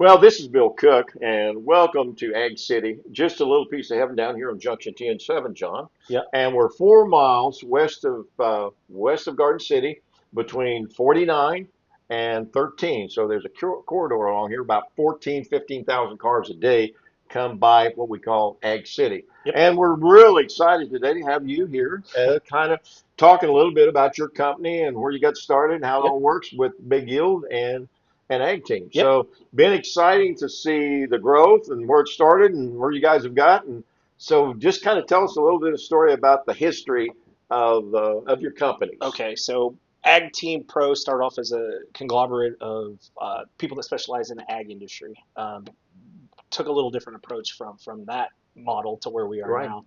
Well, this is Bill Cook, and welcome to Ag City. Just a little piece of heaven down here on Junction 10-7, John. Yeah. And we're 4 miles west of Garden City, between 49 and 13. So there's a corridor along here. About 15,000 cars a day come by what we call Ag City. Yep. And we're really excited today to have you here, kind of talking a little bit about your company and where you got started and how it Yep. all works with Big Yield and Ag Team. Yep. So been exciting to see the growth and where it started and where you guys have gotten. So just kind of tell us a little bit of story about the history of your companies. Okay. So Ag Team Pro started off as a conglomerate of people that specialize in the ag industry. Took a little different approach from that model to where we are Right. now.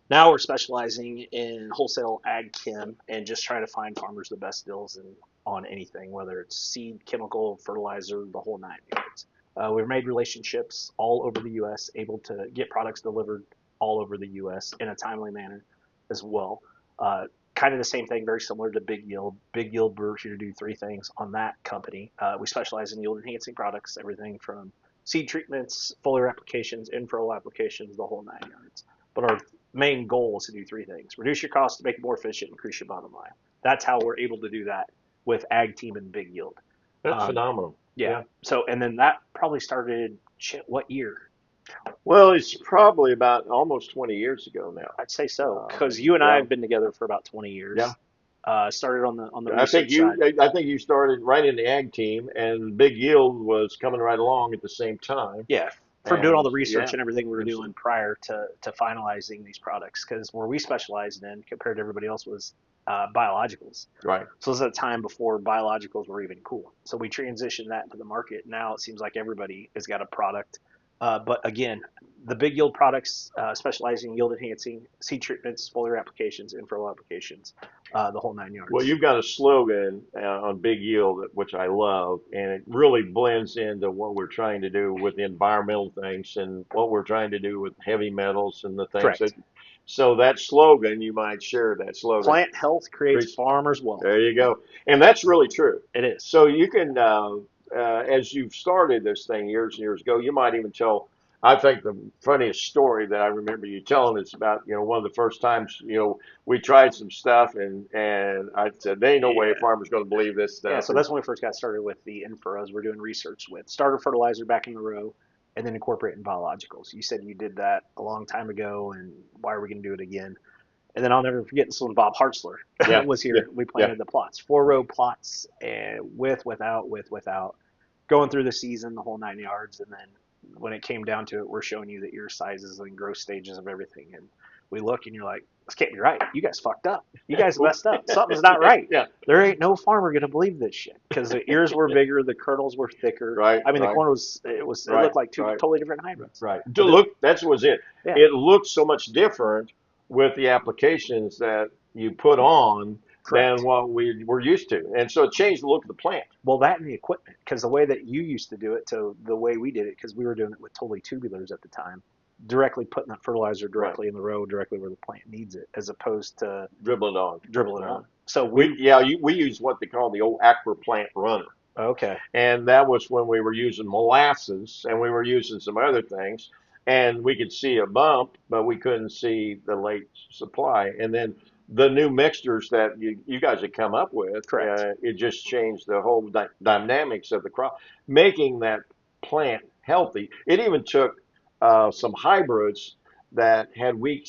Now we're specializing in wholesale ag chem and just trying to find farmers the best deals on anything, whether it's seed, chemical, fertilizer, the whole nine yards. We've made relationships all over the U.S., able to get products delivered all over the U.S. in a timely manner as well. Kind of the same thing, very similar to Big Yield. Big Yield, we're here to do three things on that company. We specialize in yield enhancing products, everything from seed treatments, foliar applications, in-furrow applications, the whole nine yards. But our main goal is to do three things: reduce your costs, make it more efficient, increase your bottom line. That's how we're able to do that with Ag Team and Big Yield. That's Um, phenomenal. yeah. Yeah. So, and then that probably started what year? Well, it's probably about almost 20 years ago now. I'd say so, because you and I Yeah. have been together for about 20 Yeah. years. Started on the I think research you side. I think you started right in the Ag Team, and Big Yield was coming right along at the same time. Yeah, from doing all And the research yeah, and everything we were and doing prior to finalizing these products, because where we specialized in compared to everybody else was biologicals. right. So this is a time before biologicals were even cool. So we transitioned that into the market. Now it seems like everybody has got a product. But again, the big yield products specializing in yield enhancing seed treatments, foliar applications, in-furrow applications, the whole nine Well, yards. you've got a slogan on Big Yield, which I love, and it really blends into what we're trying to do with the environmental things and what we're trying to do with heavy metals and the things that. Correct. So that slogan, you might share that slogan. Plant health creates Creates- farmers wealth. There you go, and that's really true. It is. So you can, as you've started this thing years and years ago, you might even tell. I think the funniest story that I remember you telling is about, one of the first times, we tried some stuff and I said, there ain't no way a Yeah. farmer's going to believe this Yeah, stuff. so that's when we first got started with the in-furrows. We're doing research with starter fertilizer back in the row and then incorporating biologicals. You said you did that a long time ago, and why are we going to do it again? And then I'll never forget this when Bob Hartzler Yeah, was yeah, here. We yeah. planted the plots, 4 row plots, and without, going through the season, the whole nine yards. And then when it came down to it, we're showing you the ear sizes and growth stages of everything. And we look and you're like, this can't be right. You guys fucked up. You guys messed up. Something's not right. Yeah, There ain't no farmer gonna believe this shit because the ears were bigger, the kernels were thicker. right, I mean, the right, corn it right, looked like two right, totally different hybrids. right. To But look, that was it. yeah, It looked so much different with the applications that you put on than correct. what we were used to, and so it changed the look of the plant. Well, that and the equipment, because the way that you used to do it to the way we did it, because we were doing it with totally tubulars at the time, directly putting that fertilizer Right. directly in the row, directly where the plant needs it, as opposed to Dribbling on. dribbling it Uh, on. So we we use what they call the old aqua plant runner, okay, and that was when we were using molasses and we were using some other things, and we could see a bump, but we couldn't see the late supply. And then the new mixtures that you guys had come up with, correct. it just changed the whole dynamics of the crop, making that plant healthy. It even took some hybrids that had weak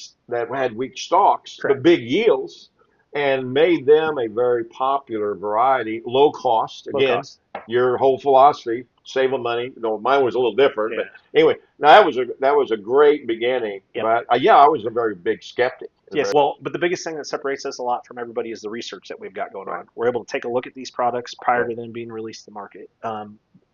stalks but Correct. big yields, and made them a very popular variety, low cost. Low Again, cost. your whole philosophy, saving money. No, mine was a little different, but Yeah. anyway, now that was a great beginning. Yep. But yeah, I was a very big skeptic. Yes. Well, but the biggest thing that separates us a lot from everybody is the research that we've got going Right, on. We're able to take a look at these products prior right, to them being released to the market.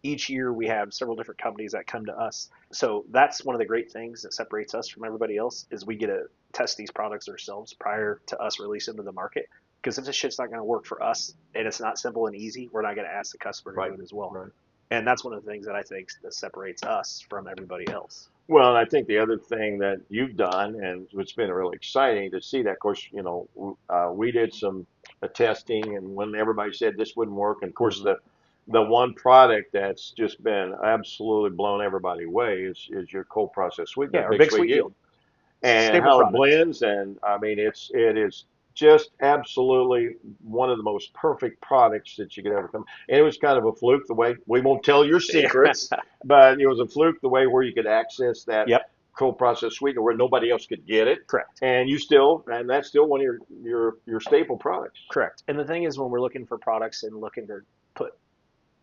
Each year we have several different companies that come to us. So that's one of the great things that separates us from everybody else is we get to test these products ourselves prior to us releasing to the market. Because if this shit's not going to work for us and it's not simple and easy, we're not going to ask the customer to right, do it as well. right. And that's one of the things that I think that separates us from everybody else. Well, and I think the other thing that you've done, and it's been really exciting to see that. Of course, we did some testing, and when everybody said this wouldn't work, and of course Mm-hmm. the one product that's just been absolutely blown everybody away is your cold process Yeah, sweetener, our big big sweet sweet yield, yield and staple how it product. blends. And I mean, it is just absolutely one of the most perfect products that you could ever come. And it was kind of a fluke the way we won't tell your secrets, but it was a fluke the way where you could access that Yep, cold process sweetener where nobody else could get it, correct. and that's still one of your staple products. Correct. And the thing is, when we're looking for products and looking to put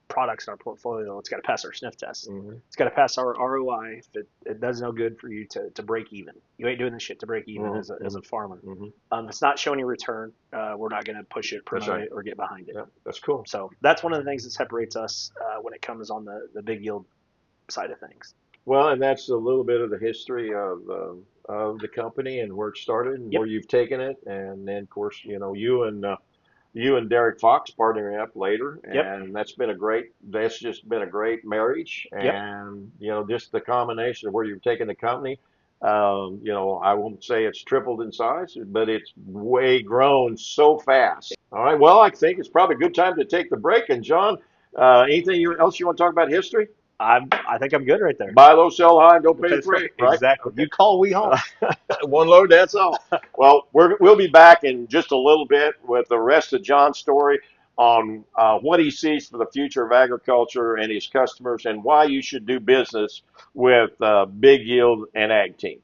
products in our portfolio, it's got to pass our sniff test. Hmm. It's got to pass our ROI. If it does no good for you to break even, you ain't doing this shit to break even Hmm. as a farmer. Hmm. If it's not showing you return, we're not going to push it, That's promote right. it, or get behind it. Yeah, that's cool. So that's one of the things that separates us when it comes on the big yield side of things. Well, and that's a little bit of the history of the company and where it started and Yep. where you've taken it. And then, of course, you and Derek Fox partnering up later, Yep. and that's just been a great marriage. Yep. And just the combination of where you've taken the company. I won't say it's tripled in size, but it's way grown so fast. All right. Well, I think it's probably a good time to take the break. And John, anything else you want to talk about history? I think I'm good right there. Buy low, sell high, don't pay That's right. freight, right? Exactly. Okay. You call, we haul. One load, that's all. Well, we'll be back in just a little bit with the rest of John's story on what he sees for the future of agriculture and his customers and why you should do business with Big Yield and Ag Team.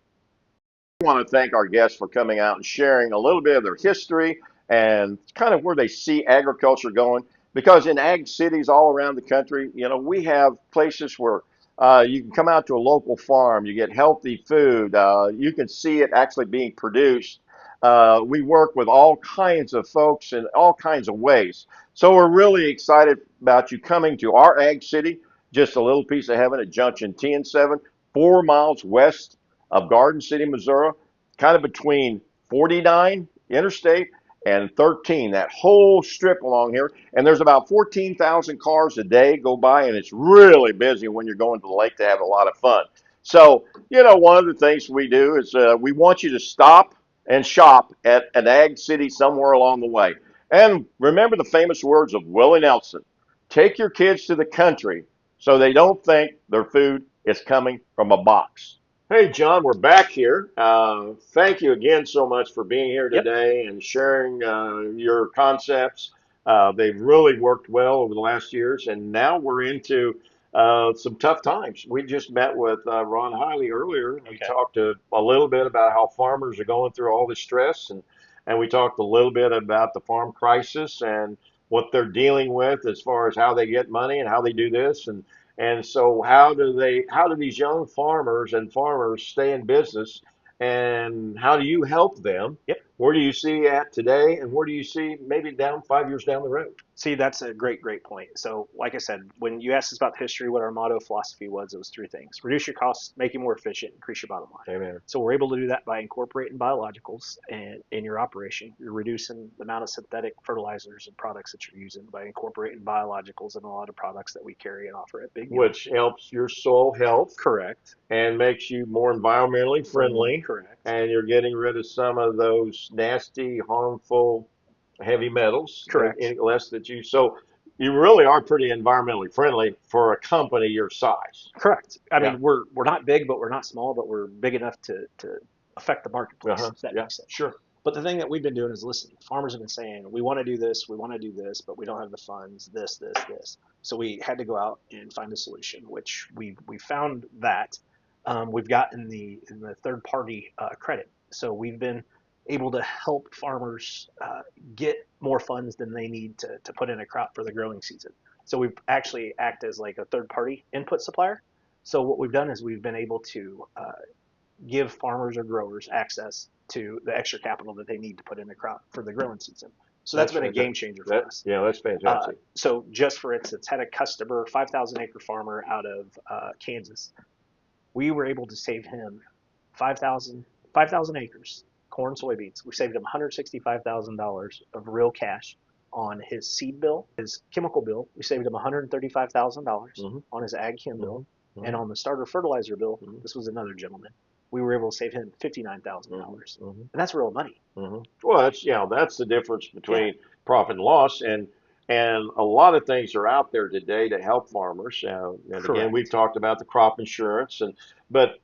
I want to thank our guests for coming out and sharing a little bit of their history and kind of where they see agriculture going. Because in ag cities all around the country, we have places where you can come out to a local farm, you get healthy food, you can see it actually being produced. We work with all kinds of folks in all kinds of ways. So we're really excited about you coming to our ag city, just a little piece of heaven at Junction T and 7, 4 miles west of Garden City, Missouri, kind of between 49 Interstate and 13, that whole strip along here. And there's about 14,000 cars a day go by, and it's really busy when you're going to the lake to have a lot of fun. So, one of the things we do is we want you to stop and shop at an ag city somewhere along the way. And remember the famous words of Willie Nelson: take your kids to the country so they don't think their food is coming from a box. Hey, John, we're back here. Thank you again so much for being here Yep. today and sharing your concepts. They've really worked well over the last years, and now we're into some tough times. We just met with Ron Hiley earlier. We Okay. talked a little bit about how farmers are going through all this stress, and we talked a little bit about the farm crisis and what they're dealing with as far as how they get money and how they do this. And so how do these young farmers stay in business, and how do you help them? Yep. Where do you see at today, and where do you see maybe down 5 years down the road? See, that's a great point. So, like I said, when you asked us about the history, what our motto philosophy was, it was three things: reduce your costs, make you more efficient, increase your bottom line. Amen. So, we're able to do that by incorporating biologicals and in your operation. You're reducing the amount of synthetic fertilizers and products that you're using by incorporating biologicals in a lot of products that we carry and offer at Big Yield. Which helps your soil health Correct. and makes you more environmentally friendly, Correct. and you're getting rid of some of those nasty, harmful heavy metals, Correct. less that so you really are pretty environmentally friendly for a company your size. Correct. I Yeah. mean, we're not big, but we're not small, but we're big enough to affect the marketplace. Uh-huh. If that Yeah. makes sense. Sure. But the thing that we've been doing is listening. Farmers have been saying, we want to do this, we want to do this, but we don't have the funds, this. So we had to go out and find a solution, which we found that we've got in the third party credit. So we've been able to help farmers get more funds than they need to put in a crop for the growing season. So we actually act as like a third party input supplier. So what we've done is we've been able to give farmers or growers access to the extra capital that they need to put in the crop for the growing season. So that's That's been a game fantastic. changer for us. That's fantastic. So just for instance, had a customer, 5,000 acre farmer out of Kansas. We were able to save him 5,000 acres, corn, soybeans. We saved him $165,000 of real cash on his seed bill, his chemical bill. We saved him $135,000 Mm-hmm. on his ag chem Mm-hmm. bill, Mm-hmm. and on the starter fertilizer bill, Mm-hmm. this was another gentleman. We were able to save him $59,000, Mm-hmm. and that's real money. Mm-hmm. Well, that's the difference Yeah, between profit and loss. And And a lot of things are out there today to help farmers. And again, we've Correct. talked about the crop insurance, but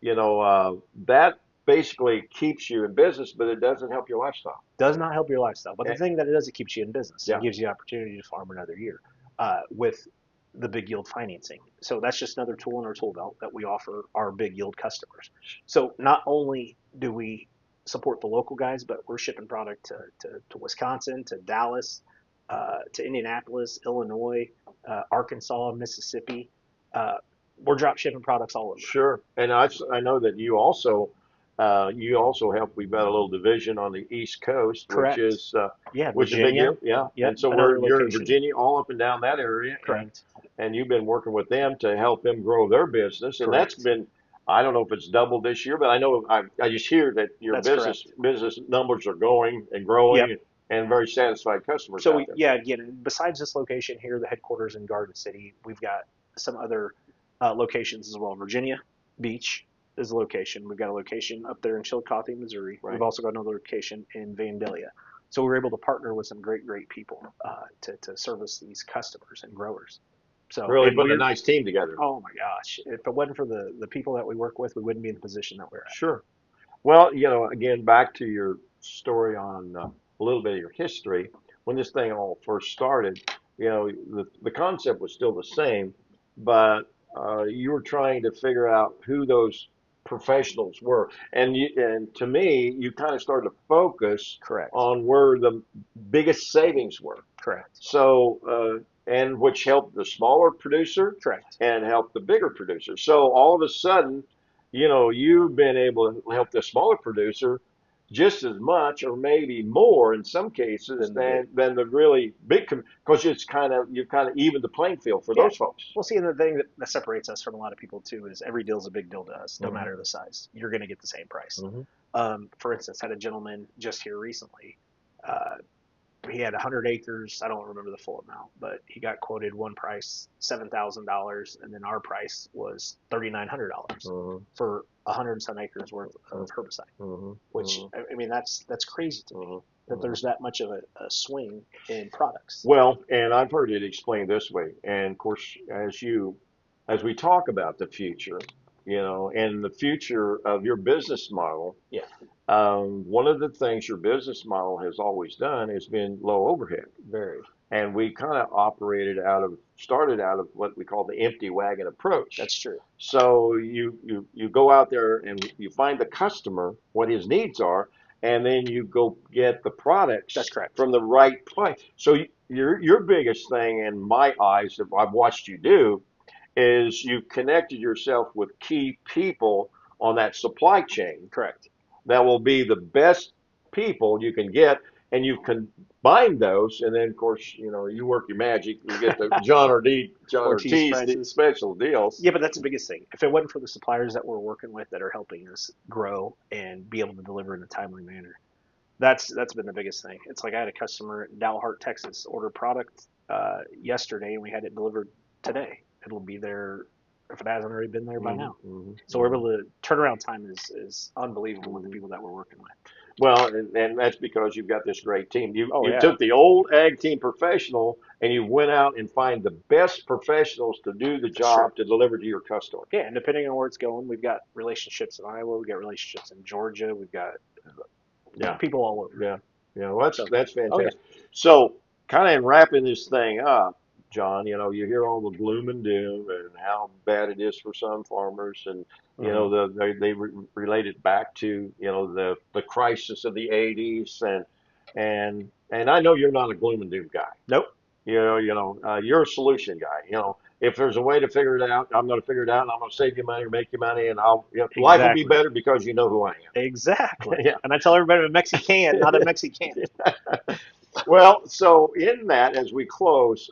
that basically keeps you in business, but it doesn't help your lifestyle. Does not help your lifestyle, but the Eh, thing that it does, it keeps you in business and Yeah, gives you opportunity to farm another year with the big yield financing. So that's just another tool in our tool belt that we offer our big yield customers. So not only do we support the local guys, but we're shipping product to Wisconsin, to Dallas, to Indianapolis, Illinois, Arkansas, Mississippi. Uh, we're drop shipping products all over. sure. And I know that you also help. We've got a little division on the East Coast, which Correct. is Yeah, which is big Virginia. deal. Yeah. Yep, And so another you're in location. Virginia, all up and down that area, Correct. and you've been working with them to help them grow their business, and that's Correct. been. I don't know if it's doubled this year, but I know I just hear that your That's correct. business numbers are going and growing, Yep. and very satisfied customers So out we, there. yeah, again, besides this location here, the headquarters in Garden City, we've got some other locations as well. Virginia Beach is a location. We've got a location up there in Chillicothe, Missouri. We've Right. also got another location in Vandalia. So we were able to partner with some great, great people to service these customers and growers. So, Really and putting a we're, nice team together. oh my gosh, if it wasn't for the people that we work with, we wouldn't be in the position that we're at. Sure. Well, again, back to your story on a little bit of your history. When this thing all first started, the concept was still the same, but you were trying to figure out who those professionals were. And to me, you kind of started to focus Correct. on where the biggest savings were. Correct. So, and which helped the smaller producer Correct. and helped the bigger producer. So all of a sudden, you've been able to help the smaller producer just as much or maybe more in some cases Then the big. than the really big, because you've kind of evened the playing field for Yeah. those folks. Well, see, and the thing that separates us from a lot of people too is every deal is a big deal to us, no Hmm. matter the size. You're going to get the same price. Hmm. For instance, had a gentleman just here recently. Uh, he had 100 acres. I don't remember the full amount, but he got quoted one price $7,000, and then our price was $3,900 Hmm. for 100 and some acres worth Hmm. of herbicide. Hmm. Which I mean, that's crazy to me Hmm. that Hmm. there's that much of a swing in products. Well, and I've heard it explained this way. And of course, as we talk about the future, and the future of your business model, Yeah, one of the things your business model has always done has been low overhead. very. And we kind of started out of what we call the empty wagon approach. That's true. So you go out there and you find the customer, what his needs are, and then you go get the That's products correct. from the right place. So your biggest thing in my eyes, that I've watched you do, is you've connected yourself with key people on that supply chain Correct. that will be the best people you can get, and you combine those, and then of course you work your magic. You get the John Ortiz Ortiz prices. special deals. Yeah, but that's the biggest thing. If it wasn't for the suppliers that we're working with that are helping us grow and be able to deliver in a timely manner, that's been the biggest thing. It's like I had a customer in Dalhart, Texas, order product yesterday, and we had it delivered today. It'll be there if it hasn't already been there by Hmm. now. Hmm. So we're able to turnaround time is unbelievable with the people that we're working with. Well, and that's because you've got this great team. You Oh you yeah, took the old ag team professional and you went out and find the best professionals to do the that's true. job to deliver to your customer. Yeah, and depending on where it's going, we've got relationships in Iowa, we've got relationships in Georgia, we've got Yeah, people all over. yeah, yeah. Well, that's So, that's oh yeah, fantastic. So, kind of in wrapping this thing up, John, you hear all the gloom and doom and how bad it is for some farmers, and hmm relate it back to the crisis of the '80s, and I know you're not a gloom and doom guy. nope, You're a solution guy. If there's a way to figure it out, I'm going to figure it out, and I'm going to save you money or make you money, and life will be exactly, better because you know who I am. exactly. Yeah. And I tell everybody I'm a Mexican, not a Mexican. Well, so in that, as we close,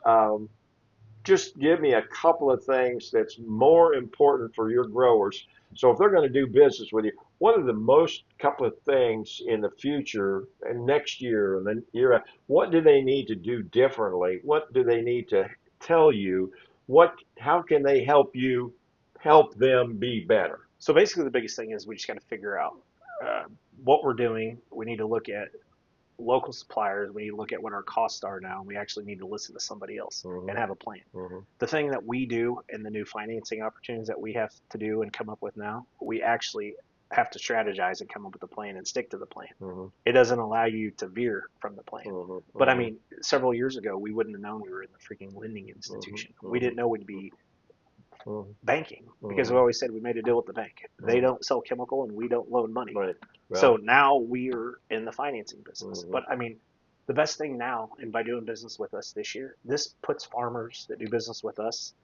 just give me a couple of things that's more important for your growers. So if they're going to do business with you, what are the most couple of things in the future and next year and then year, what do they need to do differently? What do they need to tell you? How can they help them be better? So basically, the biggest thing is we just got to figure out uh, what we're doing. We need to look at local suppliers, we need to look at what our costs are now, and we actually need to listen to somebody else Mm-hmm. and have a plan. Mm-hmm. The thing that we do and the new financing opportunities that we have to do and come up with now, we actually have to strategize and come up with a plan and stick to the plan. Mm-hmm. It doesn't allow you to veer from the plan. Mm-hmm. But I mean, several years ago, we wouldn't have known we were in the freaking lending institution. Mm-hmm. We didn't know we'd be Mm-hmm. banking because Mm-hmm. we always said we made a deal with the bank. They Mm-hmm. don't sell chemical and we don't loan money. Right. So Well. now we're in the financing business. Mm-hmm. But I mean, the best thing now, and by doing business with us this year, this puts farmers that do business with us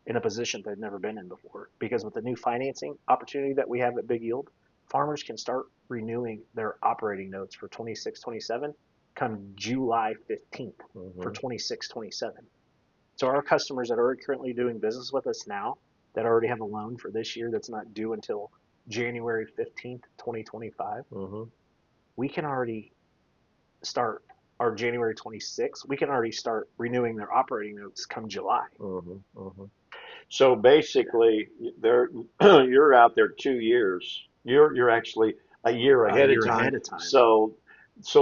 in a position they've never been in before. Because with the new financing opportunity that we have at Big Yield, farmers can start renewing their operating notes for 26, 27 come July 15th Mm-hmm. for 26, 27. So our customers that are currently doing business with us now that already have a loan for this year that's not due until January 15th, 2025, Mm-hmm. we can already start, or January 26th, we can already start renewing their operating notes come July. Mm-hmm. Mm-hmm. So basically, there you're out there 2 years. You're actually a year A ahead of year time. ahead of time. So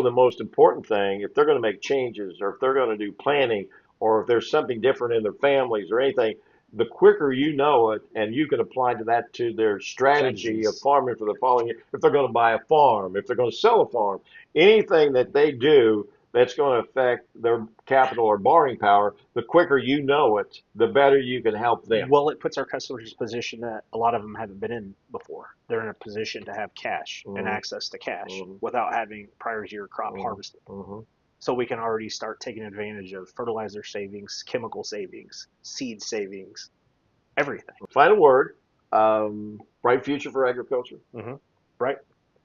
the most important thing, if they're going to make changes, or if they're going to do planning, or if there's something different in their families or anything, the quicker you know it, and you can apply to that to their strategy of Strategies. farming for the following year. If they're going to buy a farm, if they're going to sell a farm, anything that they do that's going to affect their capital or borrowing power, the quicker you know it, the better you can help them. Well, it puts our customers in a position that a lot of them haven't been in before. They're in a position to have cash and Mm-hmm. access to cash Mm-hmm. without having prior year crop Mm-hmm. harvested. Mm-hmm. So we can already start taking advantage of fertilizer savings, chemical savings, seed savings, everything. Final word. Bright future for agriculture. Mm-hmm. Right?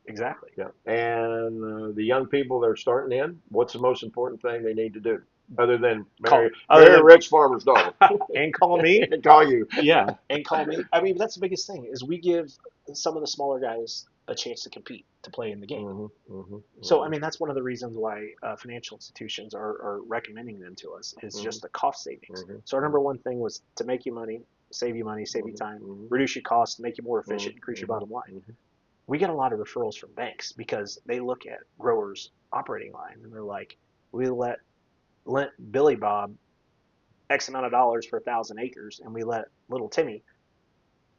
Exactly. Yeah. And the young people that are starting in, what's the most important thing they need to do other than marry a rich farmer's daughter and call me? and call you? Yeah, and call me. I mean, that's the biggest thing is we give some of the smaller guys a chance to compete, to play in the game. Mm-hmm. Mm-hmm. So, I mean, that's one of the reasons why financial institutions are recommending them to us is Mm-hmm. just the cost savings. Mm-hmm. So our number one thing was to make you money, save you time, Mm-hmm. reduce your costs, make you more efficient, increase your Mm-hmm. bottom line. Mm-hmm. We get a lot of referrals from banks because they look at growers' operating lines and they're like, we lent Billy Bob X amount of dollars for 1,000 acres, and we let little Timmy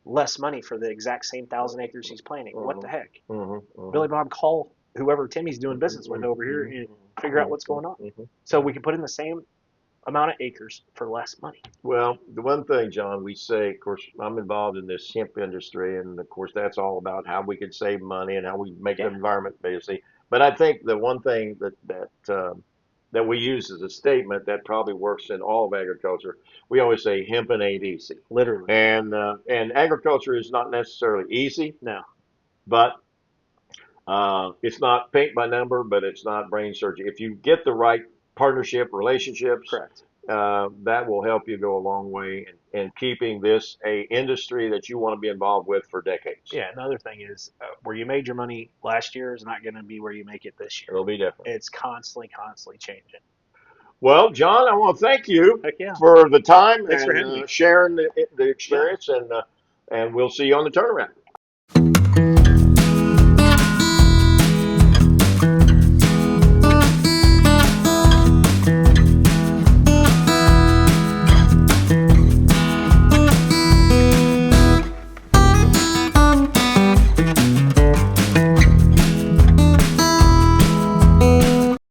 less money for the exact same 1,000 acres he's planting. What the heck? Mm-hmm. Billy Bob, call whoever Timmy's doing business with over here and figure out what's going on. So we can put in the same amount of acres for less money. Well, the one thing, John, we say, of course, I'm involved in this hemp industry, and of course, that's all about how we can save money and how we make the environment busy. But I think the one thing that we use as a statement that probably works in all of agriculture, we always say hemping ain't easy. Literally. And agriculture is not necessarily easy, No. but it's not paint by number, but it's not brain surgery. If you get the right partnership, relationships, Correct. that will help you go a long way in keeping this a industry that you want to be involved with for decades. Yeah. Another thing is where you made your money last year is not going to be where you make it this year. It'll be different. It's constantly changing. Well, John, I want to thank you Heck yeah. for the time Thanks for and having me. sharing the experience, and we'll see you on the turnaround.